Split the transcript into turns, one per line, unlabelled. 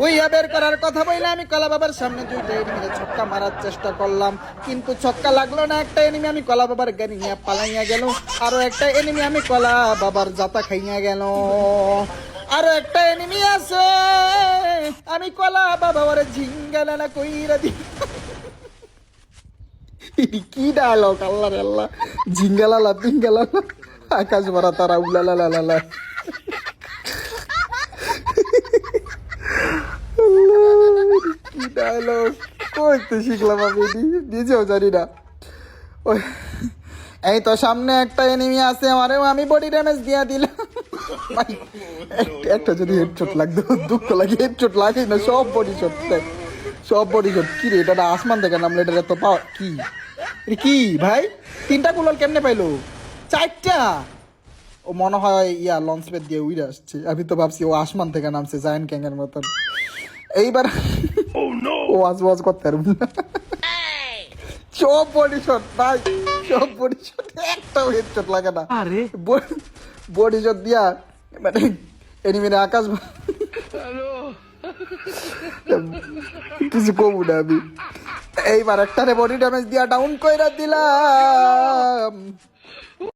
উইয়া বের করার কথা বলে আমি কলা বাবার সামনে দুইটা এনিমিরে ছক্কা মারার চেষ্টা করলাম, কিন্তু ছক্কা লাগলো না। একটা এনিমি আমি কলা বাবার গাড়ি নিয়ে পালাইয়া গেল, আরো একটা এনিমি আমি কলা বাবার জাতা খাইয়া গেল। আরো একটা এনিমি আছে, আমি কলা বাবা ওরে ঝিঙ্গালা কইরা দি। কি ডায়লগ! আল্লাহ রে আল্লাহ, ঝিঙ্গালালা পিঙ্গালালা আকাশ ভরা তারা উলালালা। কি ডায়লগ কইতে শিখলাম আমি, নিজেও জানি না। ওই এই তো সামনে একটা এনিমি আছে, আমারেও আমি বডি ড্যামেজ দিয়া দিলাম। ভাই একটা যদি হেডশট লাগতো, দুঃখ লাগে। হেডশট লাগে না, সব বডি শট, সব বডি শট। কি রে, এটা আসমান থেকে নামলে এটা এত পাওয়া কি? এটা কি ভাই, তিনটা কুলাল কেমনে পাইলো? চারটা! ও মনে হয় লঞ্চ প্যাড দিয়ে উইরে আসছে। আমি তো ভাবছি ও আসমান থেকে নামছে জায়ান্ট ক্যাং এর মতন। এইবার ও ওয়াজ করতে পারবো না। সব বডি শট ভাই, সব বডি শট, একটাও হেডশট লাগে না।
আরে
বডি শট দিয়া মানে এনিমির আকাশ কিছু কমু না আমি। এইবার একটারে বডি ড্যামেজ দিয়া ডাউন কইরা দিলাম।